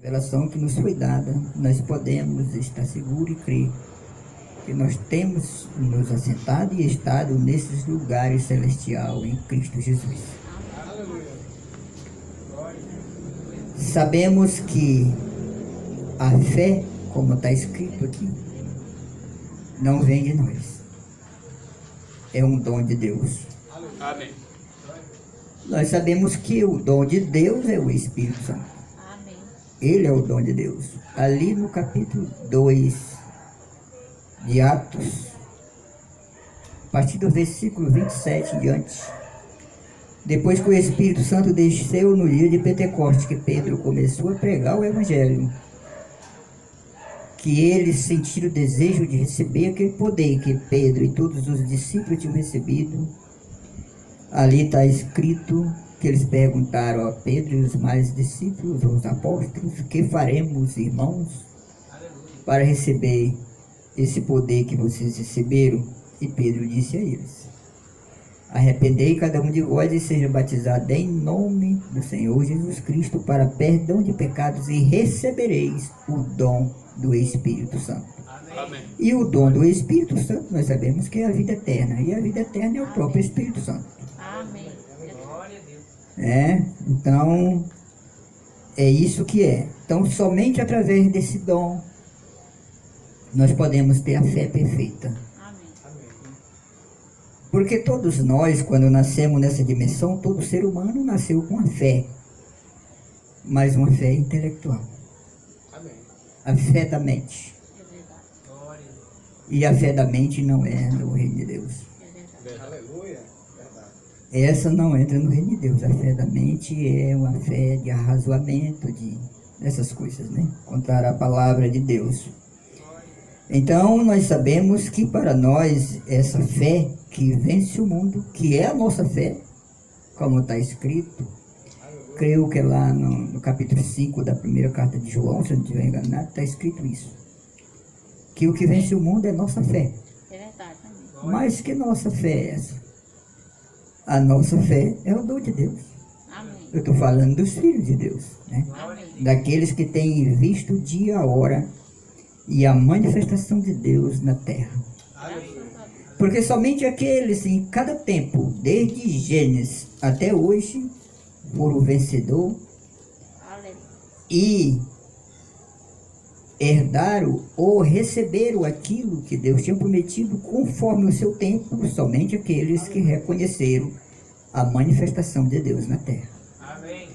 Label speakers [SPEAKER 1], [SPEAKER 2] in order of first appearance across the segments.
[SPEAKER 1] revelação que nos foi dada, nós podemos estar seguros e crer que nós temos nos assentado e estado nesses lugares celestiais em Cristo Jesus. Sabemos que a fé, como está escrito aqui, não vem de nós. É um dom de Deus.
[SPEAKER 2] Amém.
[SPEAKER 1] Nós sabemos que o dom de Deus é o Espírito Santo.
[SPEAKER 3] Amém.
[SPEAKER 1] Ele é o dom de Deus. Ali no capítulo 2 de Atos, a partir do versículo 27 em diante, depois que o Espírito Santo desceu no dia de Pentecostes, que Pedro começou a pregar o Evangelho, que eles sentiram o desejo de receber aquele poder que Pedro e todos os discípulos tinham recebido. Ali está escrito que eles perguntaram a Pedro e os mais discípulos, os apóstolos, que faremos, irmãos, para receber esse poder que vocês receberam? E Pedro disse a eles: arrependei cada um de vós e seja batizado em nome do Senhor Jesus Cristo para perdão de pecados e recebereis o dom do Espírito Santo.
[SPEAKER 2] Amém.
[SPEAKER 1] E o dom do Espírito Santo nós sabemos que é a vida eterna, e a vida eterna é o próprio Espírito Santo.
[SPEAKER 3] Amém.
[SPEAKER 1] Então é isso que é. Então somente através desse dom nós podemos ter a fé perfeita.
[SPEAKER 3] Amém.
[SPEAKER 1] Porque todos nós, quando nascemos nessa dimensão, todo ser humano nasceu com a fé, mas uma fé intelectual. A fé da mente.
[SPEAKER 3] É verdade.
[SPEAKER 1] E a fé da mente não é no reino de Deus.
[SPEAKER 3] É verdade.
[SPEAKER 2] Aleluia.
[SPEAKER 1] Essa não entra no reino de Deus. A fé da mente é uma fé de arrazoamento, dessas coisas, né? Contrário à palavra de Deus. Então, nós sabemos que para nós, essa fé que vence o mundo, que é a nossa fé, como está escrito, creio que lá no capítulo 5 da primeira carta de João, se eu não estiver enganado, está escrito isso. Que o que vence o mundo é nossa fé.
[SPEAKER 3] É verdade também.
[SPEAKER 1] Mas que nossa fé é essa? A nossa fé é o dom de Deus.
[SPEAKER 3] Amém.
[SPEAKER 1] Eu estou falando dos filhos de Deus, né?
[SPEAKER 3] Amém.
[SPEAKER 1] Daqueles que têm visto o dia, a hora e a manifestação de Deus na terra.
[SPEAKER 3] Graças a Deus.
[SPEAKER 1] Porque somente aqueles em cada tempo, desde Gênesis até hoje, foram vencedor
[SPEAKER 3] Aleluia.
[SPEAKER 1] e herdaram ou receberam aquilo que Deus tinha prometido conforme o seu tempo, somente aqueles que reconheceram a manifestação de Deus na terra.
[SPEAKER 2] Amém.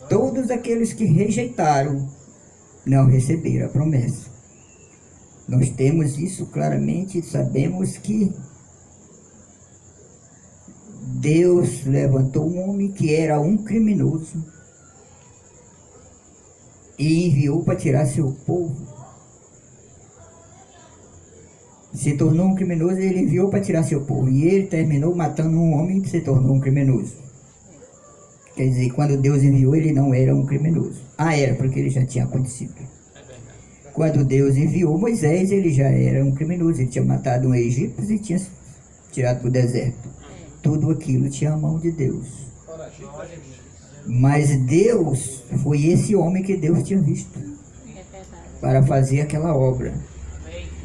[SPEAKER 1] Todos aqueles que rejeitaram não receberam a promessa. Nós temos isso claramente, sabemos que Deus levantou um homem que era um criminoso e enviou para tirar seu povo. Se tornou um criminoso e ele enviou para tirar seu povo. E ele terminou matando um homem que se tornou um criminoso. Quer dizer, quando Deus enviou, ele não era um criminoso. Era, porque ele já tinha acontecido. Quando Deus enviou Moisés, ele já era um criminoso. Ele tinha matado um egípcio e tinha tirado para o deserto. Tudo aquilo tinha a mão de Deus. Mas Deus, foi esse homem que Deus tinha visto
[SPEAKER 3] É verdade.
[SPEAKER 1] para fazer aquela obra.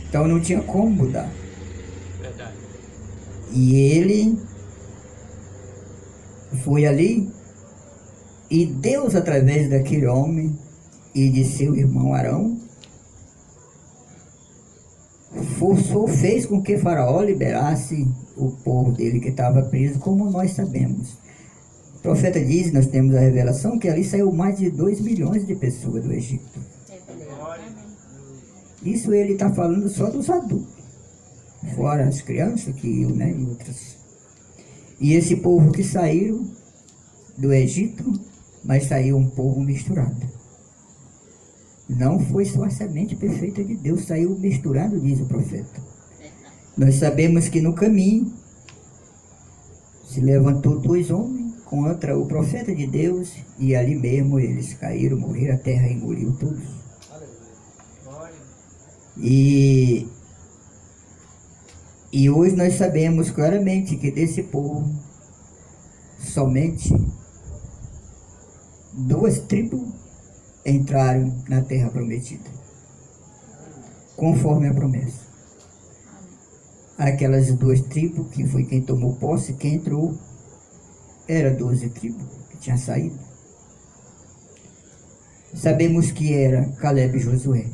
[SPEAKER 1] Então não tinha como mudar.
[SPEAKER 2] Verdade.
[SPEAKER 1] E ele foi ali, e Deus, através daquele homem e de seu irmão Arão, fez com que Faraó liberasse o povo dele que estava preso, como nós sabemos. O profeta diz, nós temos a revelação, que ali saiu mais de 2 milhões de pessoas do Egito.
[SPEAKER 3] É verdade. Amém.
[SPEAKER 1] Isso ele está falando só dos adultos, fora as crianças que iam, né, e outras. E esse povo que saíram do Egito, mas saiu um povo misturado. Não foi só a semente perfeita de Deus, saiu misturado, diz o profeta. Nós sabemos que no caminho se levantou 2 homens contra o profeta de Deus, e ali mesmo eles caíram, morreram, a terra engoliu todos. E hoje nós sabemos claramente que desse povo, somente 2 tribos entraram na terra prometida, conforme a promessa. Aquelas 2 tribos, que foi quem tomou posse, quem entrou, era 12 tribos que tinham saído. Sabemos que era Caleb e Josué.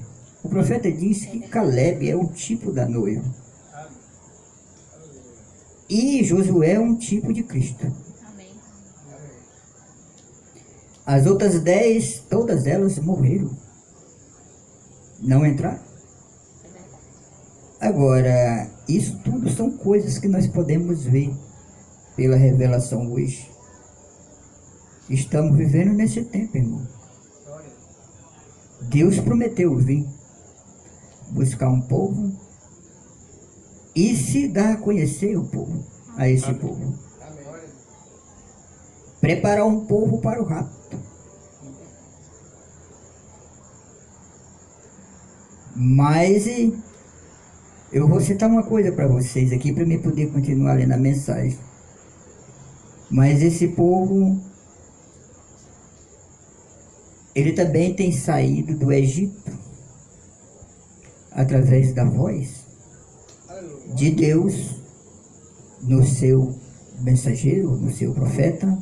[SPEAKER 1] O profeta disse que Caleb é um tipo da noiva. E Josué é um tipo de Cristo.
[SPEAKER 3] Amém.
[SPEAKER 1] As outras 10, todas elas morreram. Não entraram.
[SPEAKER 3] É verdade.
[SPEAKER 1] Agora, isso tudo são coisas que nós podemos ver pela revelação hoje. Estamos vivendo nesse tempo, irmão. Deus prometeu vir buscar um povo e se dar a conhecer o povo, a esse povo. Preparar um povo para o rapto. Mas eu vou citar uma coisa para vocês aqui, para me poder continuar lendo a mensagem. Mas esse povo, ele também tem saído do Egito através da voz de Deus no seu mensageiro, no seu profeta.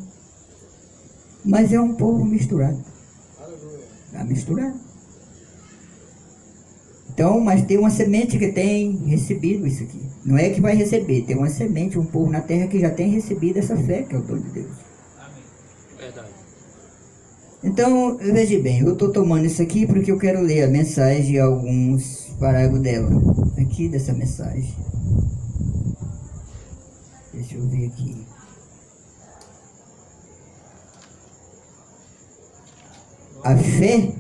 [SPEAKER 1] Mas é um povo misturado. Está misturado. Então, mas tem uma semente que tem recebido isso aqui. Não é que vai receber, tem uma semente, um povo na terra que já tem recebido essa fé, que é o dom de Deus.
[SPEAKER 2] Amém. Verdade.
[SPEAKER 1] Então, veja bem, eu estou tomando isso aqui porque eu quero ler a mensagem de alguns parágrafos dela. Aqui dessa mensagem. Deixa eu ver aqui. A fé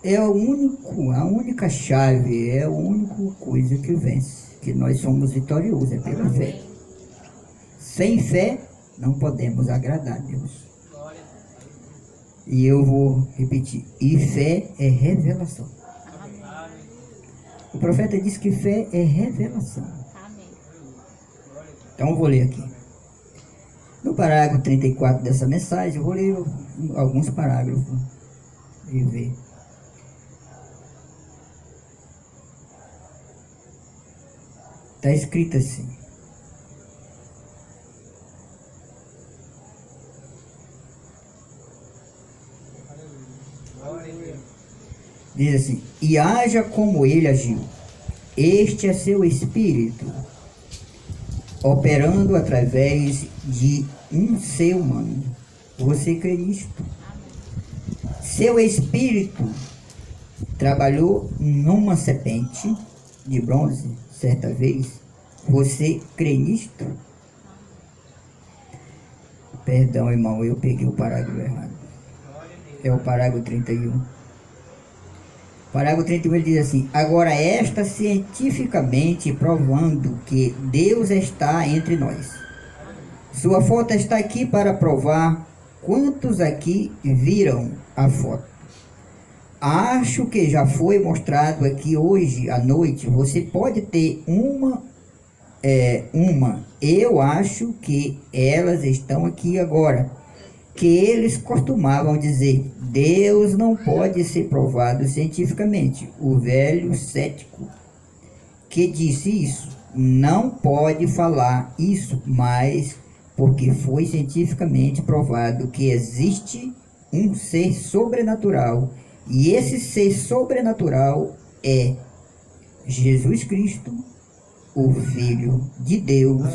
[SPEAKER 1] é a única chave, é a única coisa que vence, que nós somos vitoriosos, é pela fé. Sem fé, não podemos agradar a Deus. E eu vou repetir, e fé é revelação.
[SPEAKER 3] Amém.
[SPEAKER 1] O profeta diz que fé é revelação.
[SPEAKER 3] Amém.
[SPEAKER 1] Então eu vou ler aqui. No parágrafo 34 dessa mensagem, eu vou ler alguns parágrafos e ver. Está escrito assim. Diz assim: e haja como ele agiu. Este é seu espírito, operando através de um ser humano. Você crê nisto? Seu espírito trabalhou numa serpente de bronze, certa vez. Você crê nisto? Perdão, irmão, eu peguei o parágrafo errado. É o parágrafo 31. Parágrafo 31 ele diz assim: agora esta cientificamente provando que Deus está entre nós. Sua foto está aqui para provar. Quantos aqui viram a foto? Acho que já foi mostrado aqui hoje à noite. Você pode ter uma. Eu acho que elas estão aqui agora. Que eles costumavam dizer: Deus não pode ser provado cientificamente. O velho cético que disse isso não pode falar isso, mas porque foi cientificamente provado que existe um ser sobrenatural, e esse ser sobrenatural é Jesus Cristo, o Filho de Deus,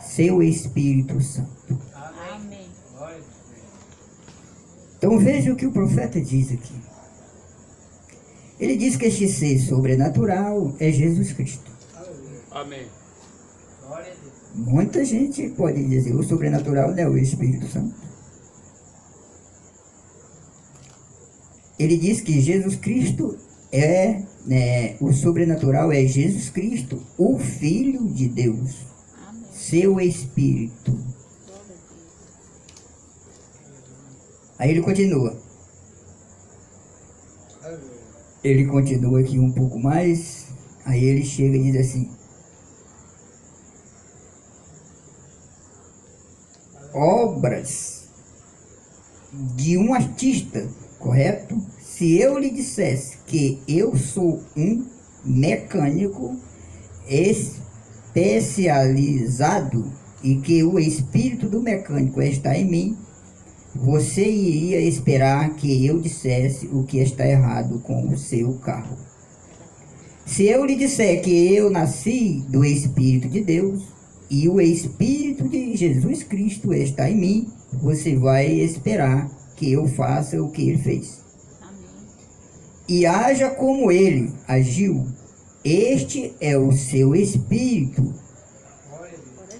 [SPEAKER 1] seu Espírito Santo.
[SPEAKER 3] Amém.
[SPEAKER 1] Então veja o que o profeta diz aqui. Ele diz que este ser sobrenatural é Jesus Cristo.
[SPEAKER 2] Amém.
[SPEAKER 1] Muita gente pode dizer: o sobrenatural não é o Espírito Santo. Ele diz que Jesus Cristo o sobrenatural é Jesus Cristo, o Filho de Deus,
[SPEAKER 3] Amém.
[SPEAKER 1] seu Espírito.
[SPEAKER 3] Glória a Deus.
[SPEAKER 1] Aí ele continua. Ele continua aqui um pouco mais. Aí ele chega e diz assim: obras de um artista Correto? Se eu lhe dissesse que eu sou um mecânico especializado e que o espírito do mecânico está em mim, você iria esperar que eu dissesse o que está errado com o seu carro. Se eu lhe disser que eu nasci do Espírito de Deus e o Espírito de Jesus Cristo está em mim, você vai esperar que eu faça o que ele fez.
[SPEAKER 3] Amém.
[SPEAKER 1] E haja como ele agiu. Este é o seu Espírito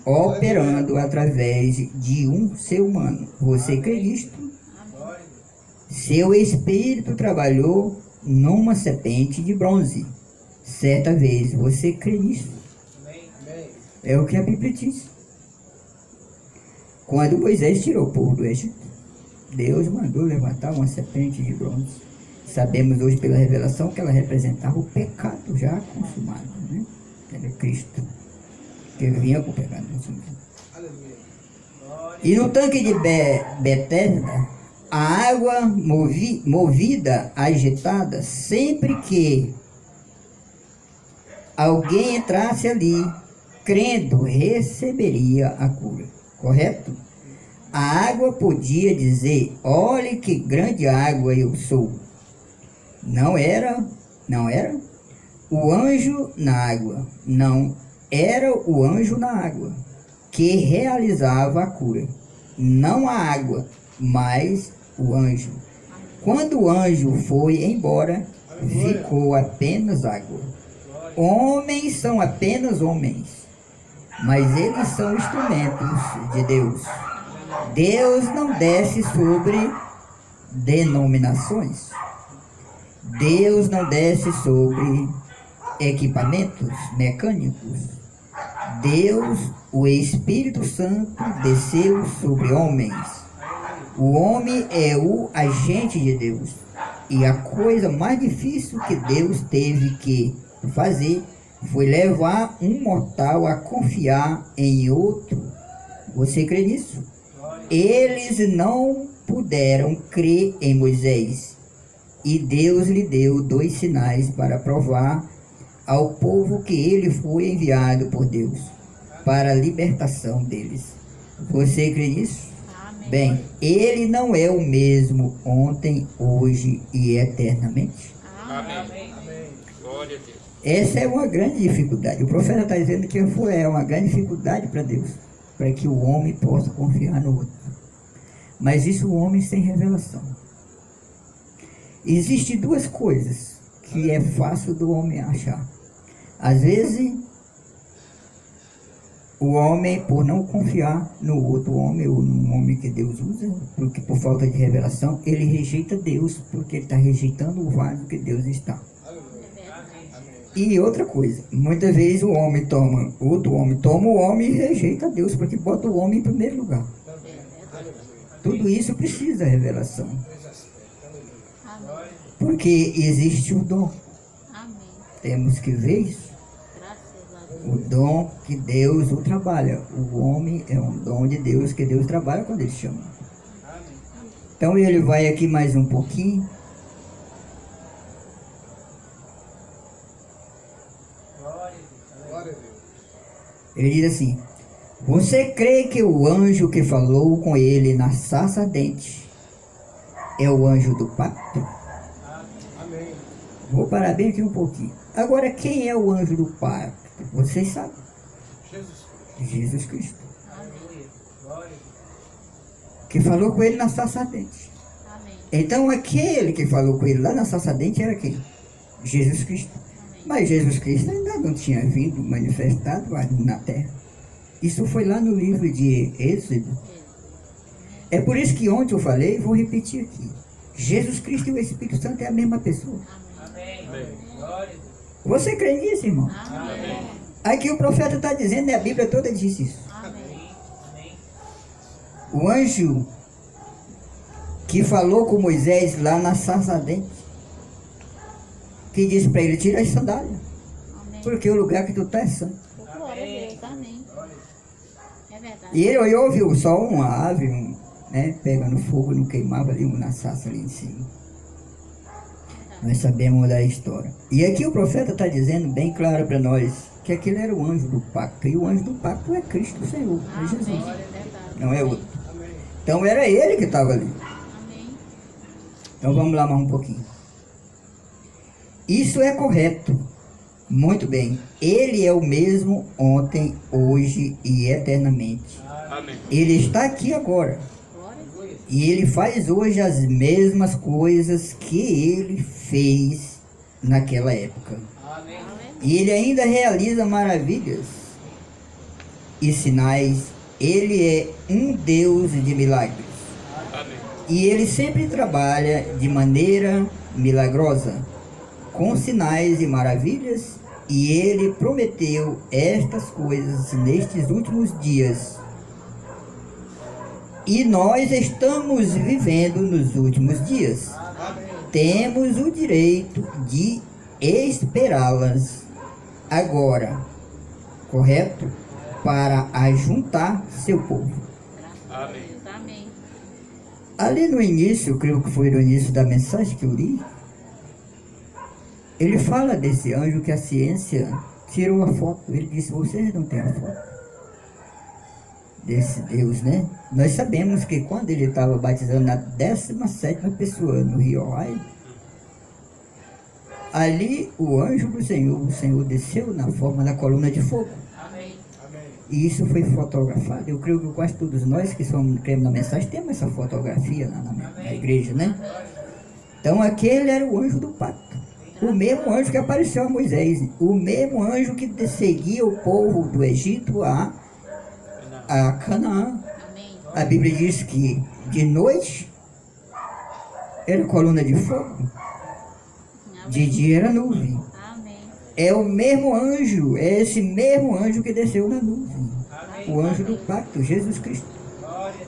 [SPEAKER 1] operando através de um ser humano. Você crê nisto? Seu Espírito trabalhou numa serpente de bronze. Certa vez, você crê nisso? É o que a Bíblia diz. Quando Moisés tirou o povo do Egito, Deus mandou levantar uma serpente de bronze. Sabemos hoje pela revelação que ela representava o pecado já consumado, né? Era Cristo, que vinha com o pecado consumado. E no tanque de Betesda, a água movida, agitada, sempre que alguém entrasse ali, crendo, receberia a cura. Correto? A água podia dizer: olhe que grande água eu sou. Não era o anjo na água, não era o anjo na água que realizava a cura. Não a água, mas o anjo. Quando o anjo foi embora, ficou apenas água. Homens são apenas homens, mas eles são instrumentos de Deus. Deus não desce sobre denominações. Deus não desce sobre equipamentos mecânicos. Deus, o Espírito Santo, desceu sobre homens. O homem é o agente de Deus. E a coisa mais difícil que Deus teve que fazer foi levar um mortal a confiar em outro. Você crê nisso? Eles não puderam crer em Moisés. E Deus lhe deu 2 sinais para provar ao povo que ele foi enviado por Deus para a libertação deles. Você crê nisso?
[SPEAKER 3] Amém.
[SPEAKER 1] Bem, ele não é o mesmo ontem, hoje e eternamente.
[SPEAKER 2] Amém. Glória a Deus.
[SPEAKER 1] Essa é uma grande dificuldade. O profeta está dizendo que é uma grande dificuldade para Deus, para que o homem possa confiar no outro. Mas isso o homem sem revelação. Existem 2 coisas que é fácil do homem achar. Às vezes, o homem, por não confiar no outro homem ou no homem que Deus usa, porque por falta de revelação, ele rejeita Deus, porque ele está rejeitando o vaso que Deus está. E outra coisa, muitas vezes outro homem toma o homem e rejeita Deus, porque bota o homem em primeiro lugar. Tudo isso precisa de revelação. Porque existe o dom.
[SPEAKER 3] Amém.
[SPEAKER 1] Temos que ver isso.
[SPEAKER 3] Graças a Deus.
[SPEAKER 1] O dom que Deus o trabalha. O homem é um dom de Deus que Deus trabalha quando ele chama. Então ele vai aqui mais um pouquinho. Ele diz assim: você crê que o anjo que falou com ele na sarça ardente é o anjo do pacto? Vou parar bem aqui um pouquinho. Agora, quem é o anjo do pacto? Vocês sabem? Jesus Cristo. Que falou com ele na sarça ardente.
[SPEAKER 3] Amém.
[SPEAKER 1] Então, aquele que falou com ele lá na sarça ardente era quem? Jesus Cristo. Mas Jesus Cristo ainda não tinha vindo manifestado ali na terra. Isso foi lá no livro de Êxodo. É por isso que ontem eu falei e vou repetir aqui. Jesus Cristo e o Espírito Santo é a mesma pessoa. Você crê nisso, irmão?
[SPEAKER 3] Amém.
[SPEAKER 1] Aqui o profeta está dizendo, e a Bíblia toda diz isso.
[SPEAKER 3] Amém.
[SPEAKER 1] O anjo que falou com Moisés lá na sarça ardente, que disse para ele: tira as sandálias,
[SPEAKER 3] Amém.
[SPEAKER 1] porque o lugar que tu está é santo.
[SPEAKER 3] Glória a Deus. Amém. É verdade.
[SPEAKER 1] E ele olhou, viu só uma ave, né, pegando fogo, não queimava ali na sarça ali em cima. Nós sabemos da história. E aqui o profeta está dizendo bem claro para nós que aquele era o anjo do pacto. E o anjo do pacto é Cristo o Senhor, é Jesus.
[SPEAKER 3] Amém. Verdade.
[SPEAKER 1] Não é outro. Então era ele que estava ali.
[SPEAKER 3] Amém.
[SPEAKER 1] Então vamos lá mais um pouquinho. Isso é correto. Muito bem. Ele é o mesmo ontem, hoje e eternamente.
[SPEAKER 2] Amém.
[SPEAKER 1] Ele está aqui agora.
[SPEAKER 3] Glória a Deus.
[SPEAKER 1] E ele faz hoje as mesmas coisas que ele fez naquela época.
[SPEAKER 3] Aleluia.
[SPEAKER 1] E ele ainda realiza maravilhas e sinais. Ele é um Deus de milagres.
[SPEAKER 2] Amém.
[SPEAKER 1] E ele sempre trabalha de maneira milagrosa, com sinais e maravilhas. E ele prometeu estas coisas nestes últimos dias. E nós estamos vivendo nos últimos dias. Temos o direito de esperá-las agora, correto? Para ajuntar seu povo.
[SPEAKER 3] Graças a
[SPEAKER 2] Amém.
[SPEAKER 3] Deus. Amém.
[SPEAKER 1] Ali no início, creio que foi no início da mensagem que eu li, ele fala desse anjo que a ciência tirou a foto. Ele disse, vocês não têm a foto desse Deus, né? Nós sabemos que quando ele estava batizando a 17ª pessoa no Rio Ohio, ali o anjo do Senhor, o Senhor desceu na forma da coluna de fogo.
[SPEAKER 3] Amém.
[SPEAKER 1] E isso foi fotografado. Eu creio que quase todos nós que somos cremos na mensagem temos essa fotografia lá na igreja, né? Então aquele era o anjo do pacto. O mesmo anjo que apareceu a Moisés. O mesmo anjo que seguia o povo do Egito a Canaã.
[SPEAKER 3] Amém.
[SPEAKER 1] A Bíblia diz que de noite era coluna de fogo, de dia era nuvem.
[SPEAKER 3] Amém.
[SPEAKER 1] É o mesmo anjo, é esse mesmo anjo que desceu na nuvem. O anjo do pacto, Jesus Cristo.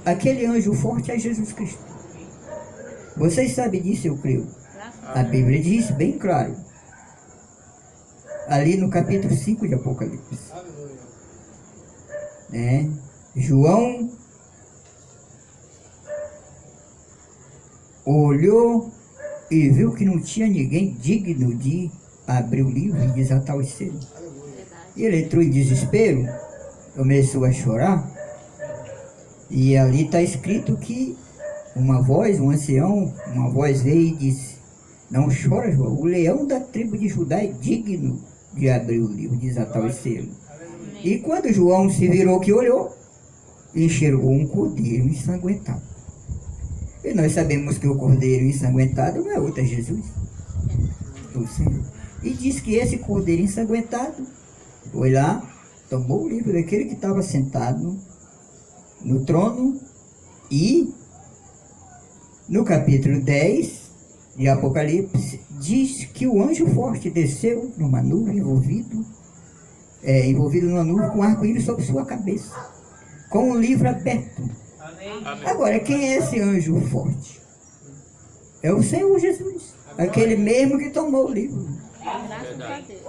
[SPEAKER 1] Aquele anjo forte é Jesus Cristo. Vocês sabem disso, eu creio.
[SPEAKER 3] Graças
[SPEAKER 1] A Bíblia diz bem claro. Ali no capítulo 5 de Apocalipse. Né? João olhou e viu que não tinha ninguém digno de abrir o livro e desatar os selos.
[SPEAKER 3] a Deus.
[SPEAKER 1] E ele entrou em desespero, começou a chorar, e ali está escrito que uma voz, um ancião, uma voz veio e disse, não chora, João, o leão da tribo de Judá é digno de abrir o livro, de desatar os selos. E quando João se virou que olhou, enxergou um cordeiro ensanguentado. E nós sabemos que o cordeiro ensanguentado não é outro, é Jesus, o Senhor. E diz que esse cordeiro ensanguentado foi lá, tomou o livro daquele que estava sentado no trono e no capítulo 10 de Apocalipse diz que o anjo forte desceu numa nuvem envolvido numa nuvem com arco-íris sobre sua cabeça, com o livro aberto.
[SPEAKER 2] Amém.
[SPEAKER 1] Agora, quem é esse anjo forte? É o Senhor Jesus, aquele mesmo que tomou o livro.
[SPEAKER 3] Graças a Deus.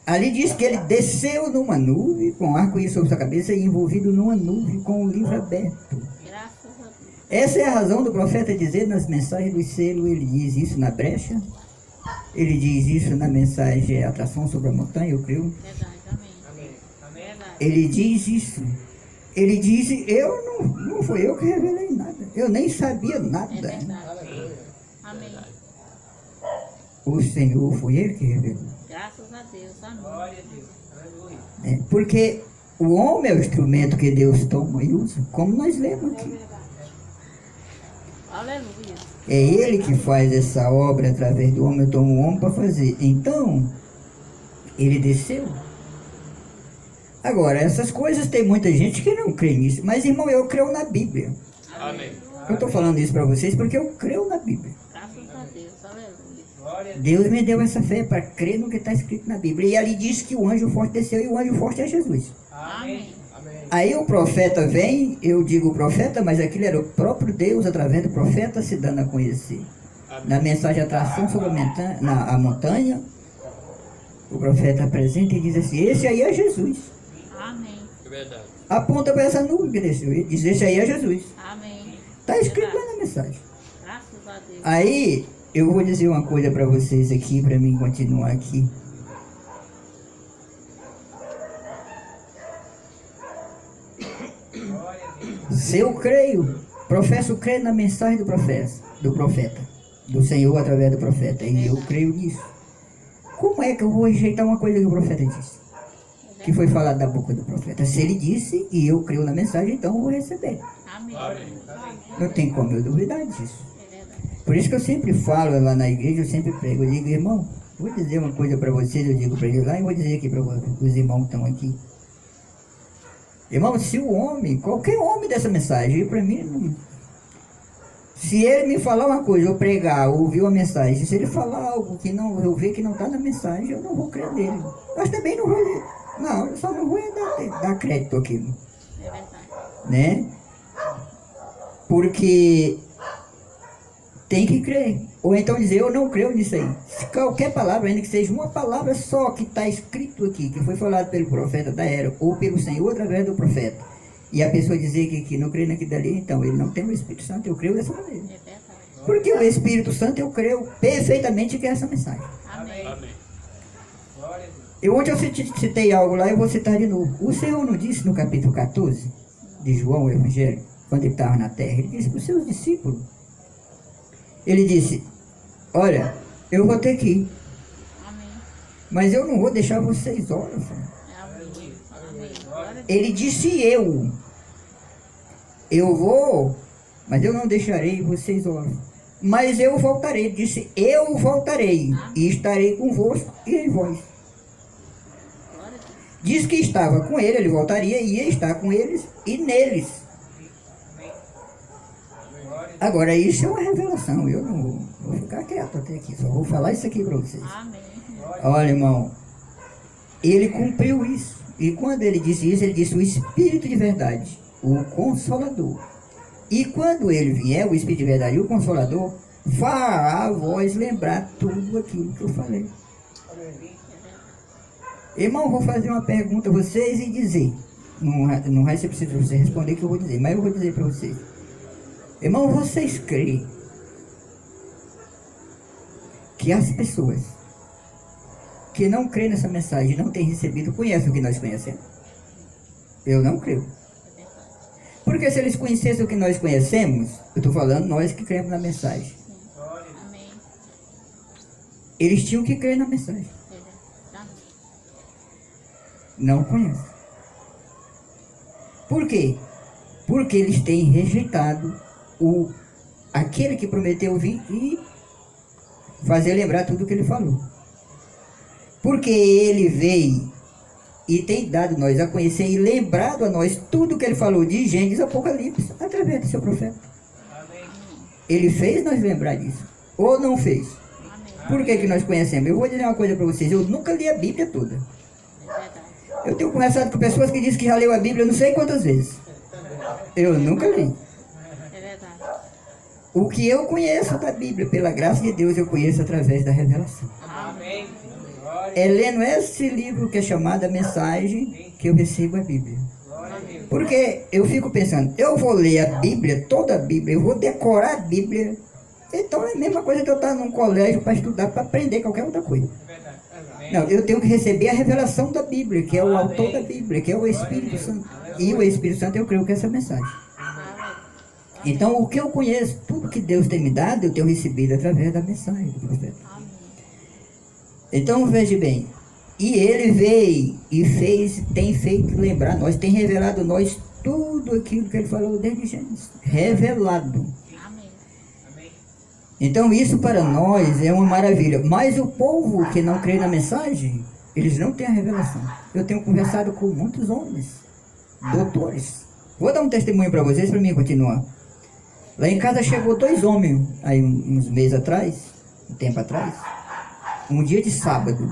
[SPEAKER 1] Ali diz que ele desceu numa nuvem com arco-íris sobre sua cabeça e envolvido numa nuvem com o livro aberto.
[SPEAKER 3] Graças a Deus.
[SPEAKER 1] Essa é a razão do profeta dizer nas mensagens do selo, ele diz isso na brecha, ele diz isso na mensagem Atração sobre a Montanha, eu creio.
[SPEAKER 3] Verdade. Amém. Verdade.
[SPEAKER 1] Ele diz isso. Ele diz, não foi eu que revelei nada, eu nem sabia
[SPEAKER 3] É
[SPEAKER 1] nada.
[SPEAKER 3] verdade. Amém.
[SPEAKER 1] O Senhor foi ele que revelou.
[SPEAKER 3] Graças a Deus. Amém.
[SPEAKER 1] Porque o homem é o instrumento que Deus toma e usa, como nós lemos aqui.
[SPEAKER 3] Aleluia.
[SPEAKER 1] É ele que faz essa obra através do homem, eu tomo o homem para fazer. Então, ele desceu. Agora, essas coisas tem muita gente que não crê nisso. Mas, irmão, eu creio na Bíblia.
[SPEAKER 2] Amém.
[SPEAKER 1] Eu estou falando isso para vocês porque eu creio na Bíblia.
[SPEAKER 3] Graças a Deus. Aleluia.
[SPEAKER 1] Deus me deu essa fé para crer no que está escrito na Bíblia. E ali diz que o anjo forte desceu e o anjo forte é Jesus.
[SPEAKER 3] Amém.
[SPEAKER 1] Aí o profeta vem, eu digo profeta, mas aquilo era o próprio Deus, através do profeta, se dando a conhecer. Na mensagem Atração sobre a montanha, o profeta apresenta e diz assim, esse aí é Jesus.
[SPEAKER 3] Amém.
[SPEAKER 2] É verdade.
[SPEAKER 1] Aponta para essa nuvem que desceu e diz, esse aí é Jesus.
[SPEAKER 3] Amém.
[SPEAKER 1] Está escrito lá na mensagem.
[SPEAKER 3] Graças a Deus.
[SPEAKER 1] Aí Eu vou dizer uma coisa para vocês aqui, para mim continuar aqui. Se eu creio, professo crer na mensagem do profeta, do Senhor através do profeta, e eu creio nisso. Como é que eu vou rejeitar uma coisa que o profeta disse? Que foi falado da boca do profeta. Se ele disse e eu creio na mensagem, então eu vou receber.
[SPEAKER 3] Amém.
[SPEAKER 2] Amém.
[SPEAKER 1] Não tem como eu duvidar disso.
[SPEAKER 3] É verdade.
[SPEAKER 1] Por isso que eu sempre falo lá na igreja, eu sempre prego, eu digo, irmão, vou dizer uma coisa para vocês, eu digo para eles lá e vou dizer aqui para os irmãos que estão aqui. Irmão, se o homem, qualquer homem dessa mensagem, para mim, não, se ele me falar uma coisa, eu pregar, ouvir uma mensagem, se ele falar algo que não, eu ver que não está na mensagem, eu não vou crer nele. Mas também não vou, não, eu só não vou dar crédito àquilo,
[SPEAKER 3] É verdade.
[SPEAKER 1] né? Porque tem que crer. Ou então dizer, eu não creio nisso aí. Se qualquer palavra, ainda que seja uma palavra só que está escrito aqui, que foi falado pelo profeta da era, ou pelo Senhor através do profeta, e a pessoa dizer que não crê naquilo dali, então ele não tem o Espírito Santo, eu creio dessa maneira.
[SPEAKER 3] É verdade.
[SPEAKER 1] Porque o Espírito Santo eu creio perfeitamente que é essa mensagem.
[SPEAKER 3] Amém.
[SPEAKER 2] Amém.
[SPEAKER 1] Eu ontem eu citei algo lá e eu vou citar de novo. O Senhor não disse no capítulo 14 de João, o Evangelho, quando ele estava na terra, ele disse para os seus discípulos, ele disse, olha, eu vou ter que ir,
[SPEAKER 3] Amém.
[SPEAKER 1] mas eu não vou deixar vocês órfãos.
[SPEAKER 3] Amém. Amém. Glória a Deus.
[SPEAKER 1] Ele disse eu vou, mas eu não deixarei vocês órfãos. Mas eu voltarei, ele disse, eu voltarei e estarei convosco e em vós.
[SPEAKER 3] Glória a Deus.
[SPEAKER 1] Diz que estava com ele voltaria e ia estar com eles e neles. Agora, isso é uma revelação, eu não vou ficar quieto até aqui, só vou falar isso aqui para vocês.
[SPEAKER 3] Amém.
[SPEAKER 1] Olha, irmão, ele cumpriu isso. E quando ele disse isso, ele disse o Espírito de verdade, o Consolador. E quando ele vier, o Espírito de verdade, o Consolador, fará a vós lembrar tudo aquilo que eu falei. Irmão, vou fazer uma pergunta a vocês e dizer. Não vai ser preciso você responder que eu vou dizer, mas eu vou dizer para vocês. Irmão, vocês creem que as pessoas que não creem nessa mensagem, não têm recebido, conhecem o que nós conhecemos? Eu não creio. Porque se eles conhecessem o que nós conhecemos, eu estou falando nós que cremos na mensagem,
[SPEAKER 3] Amém.
[SPEAKER 1] eles tinham que crer na mensagem.
[SPEAKER 3] É verdade.
[SPEAKER 1] Não conhecem. Por quê? Porque eles têm rejeitado aquele que prometeu vir e fazer lembrar tudo o que ele falou. Porque ele veio e tem dado nós a conhecer e lembrado a nós tudo o que ele falou de Gênesis e Apocalipse através do seu profeta. Ele fez nós lembrar disso. Ou não fez? Por que nós conhecemos? Eu vou dizer uma coisa para vocês. Eu nunca li a Bíblia toda.
[SPEAKER 3] É verdade.
[SPEAKER 1] Eu tenho conversado com pessoas que dizem que já leu a Bíblia não sei quantas vezes. Eu nunca li.
[SPEAKER 3] É verdade.
[SPEAKER 1] O que eu conheço da Bíblia, pela graça de Deus, eu conheço através da revelação.
[SPEAKER 3] Amém.
[SPEAKER 1] É lendo esse livro que é chamado A Mensagem que eu recebo a Bíblia. Porque eu fico pensando, eu vou ler a Bíblia, toda a Bíblia, eu vou decorar a Bíblia. Então é a mesma coisa que eu estar num colégio para estudar, para aprender qualquer outra coisa. Não, eu tenho que receber a revelação da Bíblia, que é o autor da Bíblia, que é o Espírito Santo. E o Espírito Santo, eu creio que é essa mensagem. Então, o que eu conheço, tudo que Deus tem me dado, eu tenho recebido através da mensagem do profeta.
[SPEAKER 3] Amém.
[SPEAKER 1] Então, veja bem, e ele veio e tem feito lembrar nós, tem revelado a nós tudo aquilo que ele falou desde Gênesis. Revelado.
[SPEAKER 3] Amém.
[SPEAKER 1] Então, isso para nós é uma maravilha. Mas o povo que não crê na mensagem, eles não têm a revelação. Eu tenho conversado com muitos homens, doutores. Vou dar um testemunho para vocês, para mim continuar. Lá em casa chegou 2 homens, aí uns meses atrás, um tempo atrás, um dia de sábado.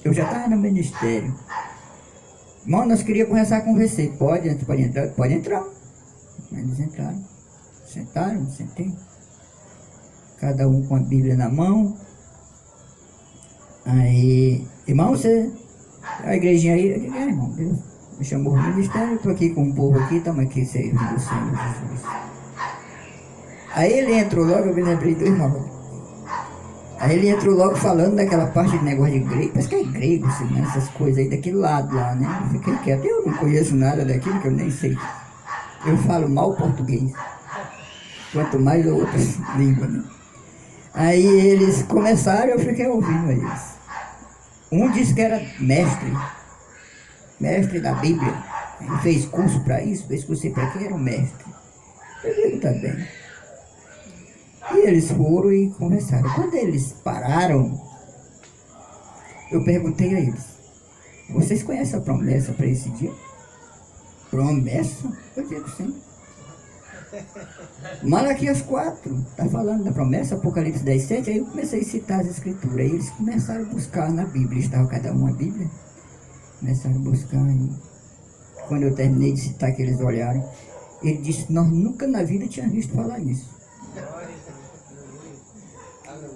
[SPEAKER 1] Eu já estava no ministério. Irmão, nós queríamos conversar com você. Pode entrar? Pode entrar. Eles entraram. Sentaram, sentei. Cada um com a Bíblia na mão. Aí, irmão, você... A igrejinha aí, eu digo, irmão, Deus me chamou no ministério, estou aqui com o povo aqui, estamos aqui servindo o Senhor Jesus. Aí ele entrou logo, eu me lembrei do irmão. Aí ele entrou logo falando daquela parte de negócio de grego, parece que é grego, assim, né? Essas coisas aí daquele lado lá, né? Eu fiquei quieto, eu não conheço nada daquilo que eu nem sei. Eu falo mal português, quanto mais outras línguas, né? Aí eles começaram, eu fiquei ouvindo eles. Um disse que era mestre da Bíblia. Ele fez curso para isso, fez curso para quem era um mestre. Eu digo também. E eles foram e conversaram. Quando eles pararam, eu perguntei a eles: vocês conhecem a promessa para esse dia? Promessa? Eu digo sim. Malaquias 4, está falando da promessa, Apocalipse 10, 7. Aí eu comecei a citar as escrituras. Aí eles começaram a buscar na Bíblia. Estava cada um a Bíblia. Começaram a buscar. E quando eu terminei de citar, que eles olharam, ele disse: nós nunca na vida tínhamos visto falar nisso.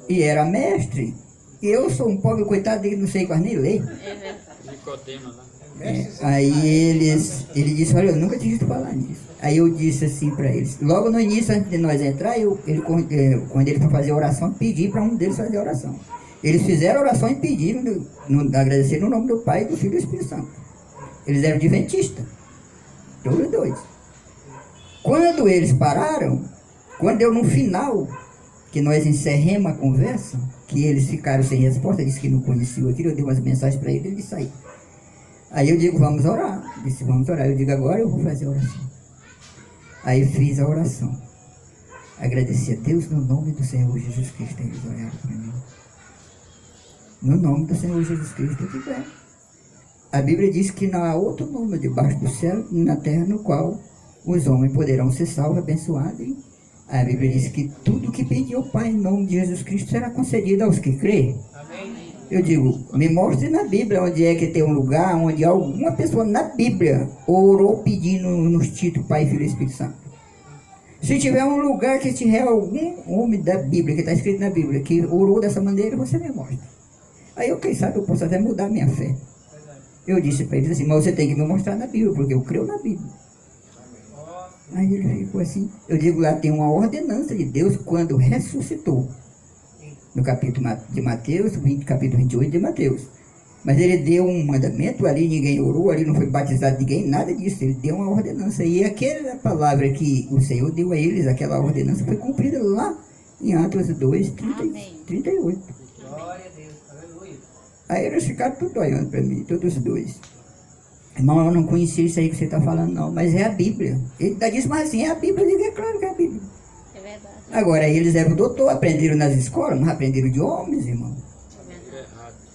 [SPEAKER 1] E era mestre. E eu sou um pobre coitado dele, não sei quase nem ler.
[SPEAKER 2] Nicodemo, né?
[SPEAKER 1] Aí ele disse: olha, eu nunca tinha visto falar nisso. Aí eu disse assim para eles, logo no início, antes de nós entrar, quando ele foi fazer a oração, pedi para um deles fazer a oração. Eles fizeram a oração e pediram, agradeceram no nome do Pai, do Filho e do Espírito Santo. Eles eram adventistas, todos dois. Quando eles pararam, quando eu no final, que nós encerremos a conversa, que eles ficaram sem resposta, disse que não conheciam aquilo, eu dei umas mensagens para ele, ele saiu. Aí eu digo: vamos orar. Disse: vamos orar. Eu digo: agora eu vou fazer a oração. Aí fiz a oração. Agradeci a Deus no nome do Senhor Jesus Cristo. Eles olharam para mim. No nome do Senhor Jesus Cristo. Eu digo: é. A Bíblia diz que não há outro nome debaixo do céu e na terra no qual os homens poderão ser salvos, abençoados. E a Bíblia diz que tudo que pedir ao Pai em nome de Jesus Cristo será concedido aos que crêem. Eu digo: me mostre na Bíblia onde é que tem um lugar onde alguma pessoa na Bíblia orou pedindo nos títulos Pai, Filho e Espírito Santo. Se tiver um lugar que tiver algum homem da Bíblia, que está escrito na Bíblia, que orou dessa maneira, você me mostra. Aí eu, quem sabe, eu posso até mudar minha fé. Eu disse para eles assim: mas você tem que me mostrar na Bíblia, porque eu creio na Bíblia. Aí ele ficou assim. Eu digo: lá tem uma ordenança de Deus quando ressuscitou. No capítulo de Mateus, capítulo 28 de Mateus. Mas ele deu um mandamento, ali ninguém orou, ali não foi batizado ninguém, nada disso. Ele deu uma ordenança. E aquela palavra que o Senhor deu a eles, aquela ordenança, foi cumprida lá em Atos 2, 38.
[SPEAKER 4] Glória a Deus, aleluia.
[SPEAKER 1] Aí eles ficaram tudo olhando para mim, todos os dois. Irmão, eu não conhecia isso aí que você está falando, não, mas é a Bíblia. Ele disse: mas assim, é a Bíblia. Eu digo: é claro que é a Bíblia.
[SPEAKER 3] É verdade.
[SPEAKER 1] Agora, eles eram doutor, aprenderam nas escolas, mas aprenderam de homens, irmão.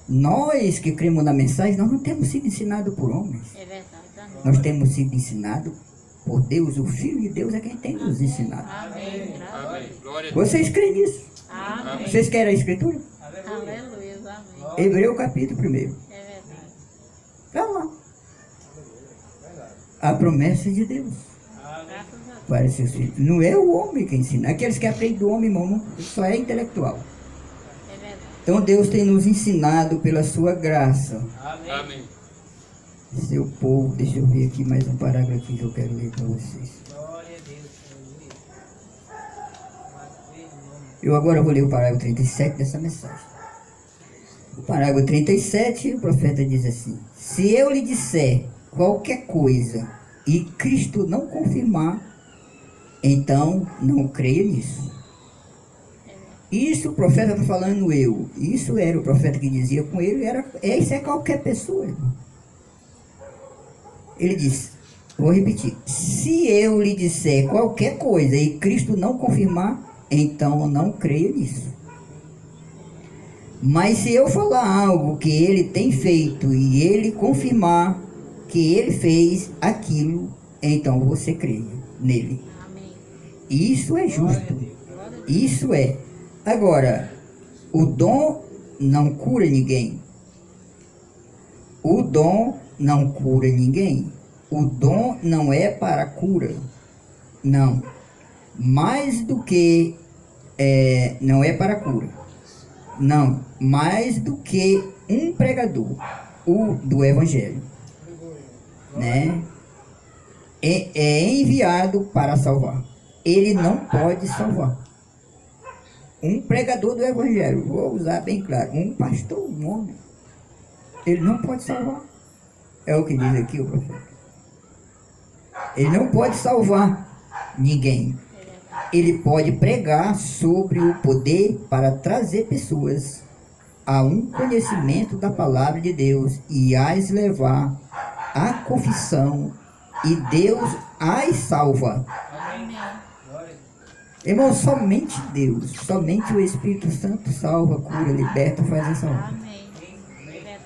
[SPEAKER 1] Nós que cremos na mensagem, nós não temos sido ensinados por homens.
[SPEAKER 3] É verdade. Amém.
[SPEAKER 1] Nós temos sido ensinados por Deus. O Filho de Deus é quem tem nos ensinado.
[SPEAKER 3] Amém.
[SPEAKER 2] Amém. Glória a Deus.
[SPEAKER 1] Vocês creem nisso?
[SPEAKER 3] Amém.
[SPEAKER 1] Vocês querem a Escritura?
[SPEAKER 3] Aleluia. Amém.
[SPEAKER 1] Hebreu capítulo 1.
[SPEAKER 3] É verdade.
[SPEAKER 1] Está lá. A promessa de Deus
[SPEAKER 3] Graças a Deus.
[SPEAKER 1] para seus filhos. Não é o homem que ensina. Aqueles que aprendem do homem, irmão, só é intelectual.
[SPEAKER 3] É verdade.
[SPEAKER 1] Então Deus tem nos ensinado pela sua graça.
[SPEAKER 2] Amém.
[SPEAKER 1] Seu povo, deixa eu ver aqui mais um parágrafo aqui que eu quero ler para vocês.
[SPEAKER 4] Glória a Deus, aleluia.
[SPEAKER 1] Eu agora vou ler o parágrafo 37 dessa mensagem. O parágrafo 37, o profeta diz assim: se eu lhe disser qualquer coisa e Cristo não confirmar, então não creia nisso. Isso o profeta está falando eu. Isso era o profeta que dizia com ele. Isso é qualquer pessoa, irmão. Ele disse, vou repetir: se eu lhe disser qualquer coisa e Cristo não confirmar, então não creia nisso. Mas se eu falar algo que ele tem feito e ele confirmar que ele fez aquilo, então você creia nele.
[SPEAKER 3] Amém.
[SPEAKER 1] Isso é justo. Isso é. Agora, o dom não cura ninguém. O dom não cura ninguém. O dom não é para cura. Não. Mais do que... não é para cura. Não. Mais do que um pregador do Evangelho. Né? É enviado para salvar. Ele não pode salvar. um pregador do evangelho, vou usar bem claro, um pastor, um homem, ele não pode salvar. É o que diz aqui o profeta. Ele não pode salvar ninguém. Ele pode pregar sobre o poder para trazer pessoas a um conhecimento da palavra de Deus e as levar à confissão, e Deus as salva.
[SPEAKER 3] Amém.
[SPEAKER 1] Irmão, somente Deus, somente o Espírito Santo salva, cura, liberta, faz essa obra.
[SPEAKER 3] Amém. É verdade.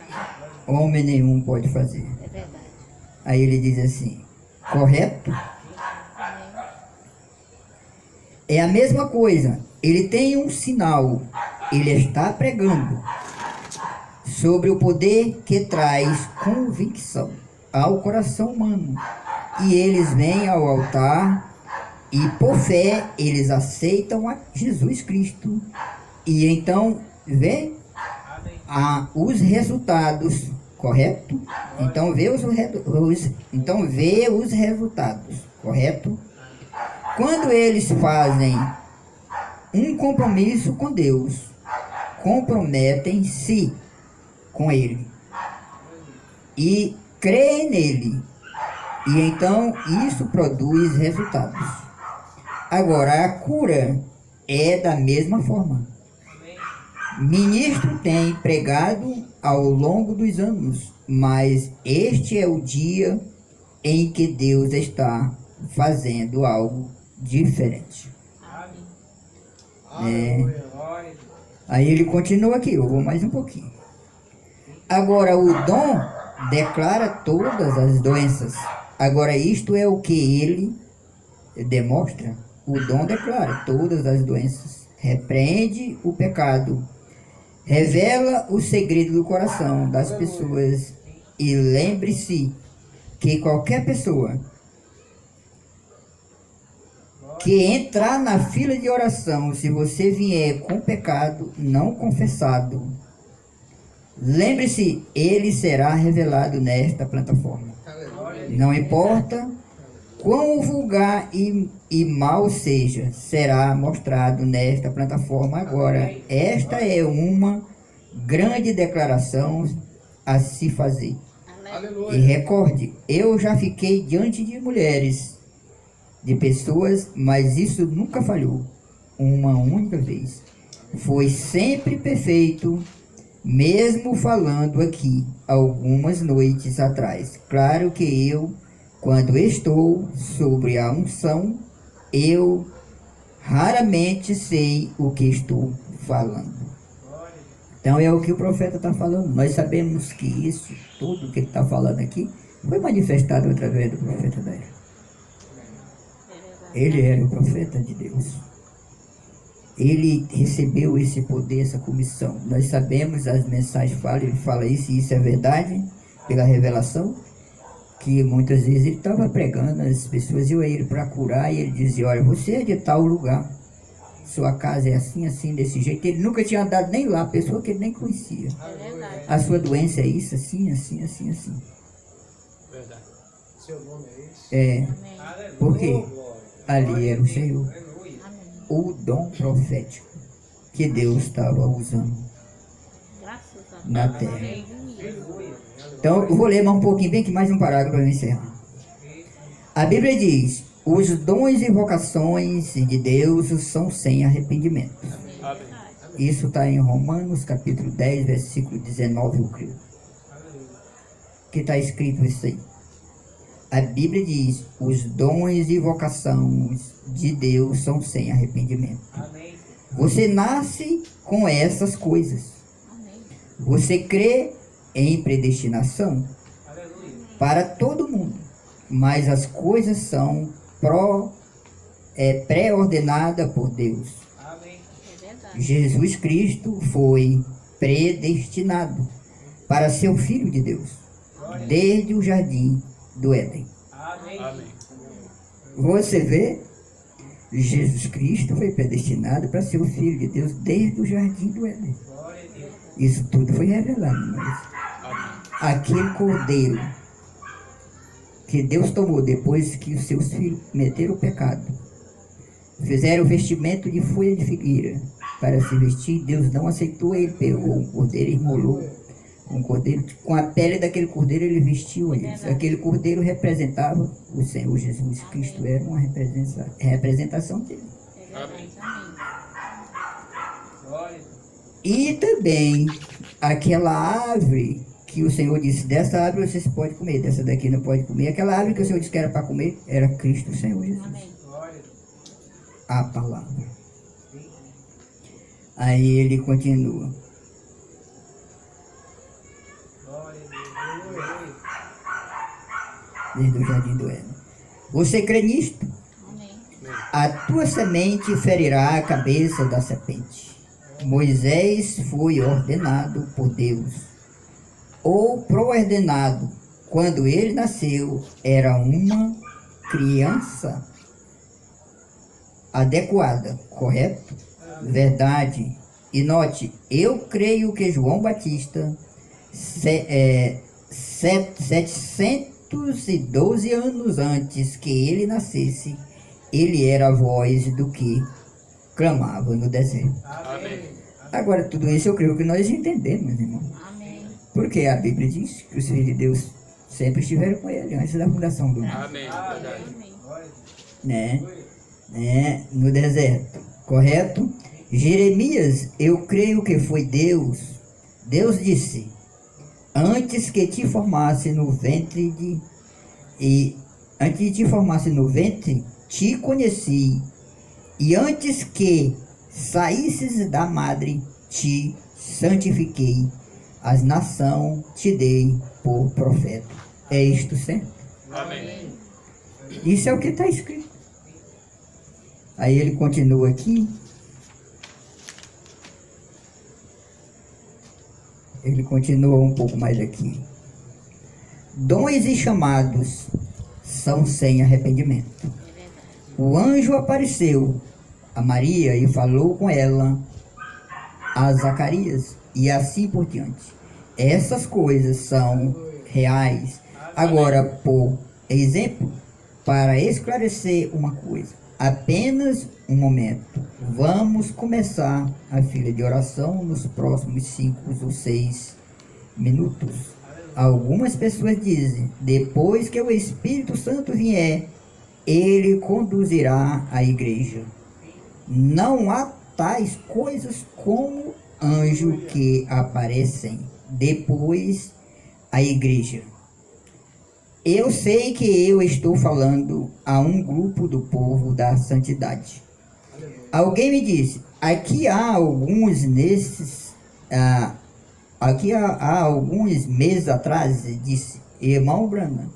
[SPEAKER 1] Homem nenhum pode fazer.
[SPEAKER 3] É verdade.
[SPEAKER 1] Aí ele diz assim, correto?
[SPEAKER 3] Amém.
[SPEAKER 1] É a mesma coisa, ele tem um sinal, ele está pregando sobre o poder que traz convicção ao coração humano. E eles vêm ao altar e por fé eles aceitam a Jesus Cristo. E então vê os resultados, correto? Então vê os resultados, correto? Quando eles fazem um compromisso com Deus, comprometem-se com Ele e creem nele, e então isso produz resultados. Agora, a cura é da mesma forma. Ministro tem pregado ao longo dos anos, mas este é o dia em que Deus está fazendo algo diferente. Aí ele continua aqui, eu vou mais um pouquinho. Agora, o dom declara todas as doenças. Agora, isto é o que ele demonstra. O dom declara todas as doenças, repreende o pecado, revela o segredo do coração das pessoas. E lembre-se que qualquer pessoa que entrar na fila de oração, se você vier com pecado não confessado, lembre-se, ele será revelado nesta plataforma. Não importa quão vulgar e mal seja, será mostrado nesta plataforma agora. Esta é uma grande declaração a se fazer. E recorde, eu já fiquei diante de mulheres, de pessoas, mas isso nunca falhou. Uma única vez. Foi sempre perfeito, mesmo falando aqui algumas noites atrás. Claro que eu, quando estou sobre a unção, eu raramente sei o que estou falando. Então é o que o profeta está falando. Nós sabemos que isso, tudo que ele está falando aqui, foi manifestado através do profeta Daniel. Ele era o profeta de Deus. Ele recebeu esse poder, essa comissão. Nós sabemos, as mensagens falam, ele fala isso, e isso é verdade, pela revelação, que muitas vezes ele estava pregando, as pessoas iam a ele para curar, e ele dizia, olha, você é de tal lugar, sua casa é assim, assim, desse jeito. Ele nunca tinha andado nem lá, pessoa que ele nem conhecia. A sua doença é isso, assim, assim, assim, assim.
[SPEAKER 2] Verdade.
[SPEAKER 4] Seu nome é esse?
[SPEAKER 1] É,
[SPEAKER 3] Amém.
[SPEAKER 1] porque ali era o Senhor.
[SPEAKER 3] Amém.
[SPEAKER 1] O dom profético que Deus estava usando
[SPEAKER 3] Graças a Deus.
[SPEAKER 1] na terra.
[SPEAKER 3] Aleluia.
[SPEAKER 1] Então, eu vou ler mais um pouquinho, bem que mais um parágrafo para encerrar. A Bíblia diz, os dons e vocações de Deus são sem arrependimento.
[SPEAKER 2] Amém.
[SPEAKER 1] Isso está em Romanos, capítulo 10, versículo 19, eu creio. Que está escrito isso aí. A Bíblia diz, os dons e vocações de Deus são sem arrependimento.
[SPEAKER 4] Amém.
[SPEAKER 1] Você nasce com essas coisas.
[SPEAKER 3] Amém.
[SPEAKER 1] Você crê em predestinação
[SPEAKER 4] Aleluia.
[SPEAKER 1] para todo mundo, mas as coisas são pré-ordenadas por Deus.
[SPEAKER 4] Amém.
[SPEAKER 3] É verdade.
[SPEAKER 1] Jesus Cristo foi predestinado para ser o Filho de Deus, desde o jardim do Éden.
[SPEAKER 4] Amém.
[SPEAKER 2] Amém.
[SPEAKER 1] Você vê, Jesus Cristo foi predestinado para ser o Filho de Deus desde o jardim do Éden.
[SPEAKER 4] Glória a Deus.
[SPEAKER 1] Isso tudo foi revelado em nós. Aquele cordeiro que Deus tomou depois que os seus filhos cometeram o pecado, fizeram o vestimento de folha de figueira para se vestir, Deus não aceitou, ele pegou um cordeiro e imolou um cordeiro, com a pele daquele cordeiro ele vestiu eles. Aquele cordeiro representava o Senhor Jesus Cristo, era uma representação dele.
[SPEAKER 3] É verdade. Amém.
[SPEAKER 4] Glória.
[SPEAKER 1] E também aquela árvore que o Senhor disse, dessa árvore vocês podem comer, dessa daqui não pode comer. Aquela árvore que o Senhor disse que era para comer, era Cristo, o Senhor Jesus.
[SPEAKER 3] Amém.
[SPEAKER 4] Glória.
[SPEAKER 1] A palavra. Aí ele continua.
[SPEAKER 4] Glória a Deus. Aleluia.
[SPEAKER 1] Desde o jardim do Éden. Você crê nisto?
[SPEAKER 3] Amém.
[SPEAKER 1] A tua semente ferirá a cabeça da serpente. Moisés foi ordenado por Deus, ou pró-ordenado, quando ele nasceu, era uma criança adequada, correto? Verdade. E note, eu creio que João Batista, 712 anos antes que ele nascesse, ele era a voz do que clamava no deserto.
[SPEAKER 2] Amém.
[SPEAKER 1] Agora, tudo isso eu creio que nós entendemos, irmão.
[SPEAKER 3] Amém.
[SPEAKER 1] Porque a Bíblia diz que os filhos de Deus sempre estiveram com ele antes da fundação do mundo,
[SPEAKER 2] Amém. Verdade.
[SPEAKER 3] Amém.
[SPEAKER 4] Glória.
[SPEAKER 1] né? No deserto, correto? Jeremias, eu creio que foi Deus. Deus disse: antes que te formasse no ventre antes de te formasse no ventre, te conheci, e antes que saísses da madre, te santifiquei, as nações te dei por profeta. É isto certo?
[SPEAKER 2] Amém.
[SPEAKER 1] Isso é o que está escrito. Aí ele continua aqui. Ele continua um pouco mais aqui. Dons e chamados são sem arrependimento.
[SPEAKER 3] É verdade.
[SPEAKER 1] O anjo apareceu a Maria e falou com ela a Zacarias e assim por diante. Essas coisas são reais. Agora, por exemplo, para esclarecer uma coisa, apenas um momento. Vamos começar a fila de oração nos próximos 5 ou 6 minutos. Algumas pessoas dizem, depois que o Espírito Santo vier, ele conduzirá a igreja. Não há tais coisas como anjo que aparecem depois a igreja. Eu sei que eu estou falando a um grupo do povo da santidade. Alguém me disse, aqui há alguns meses atrás, disse, irmão Branham,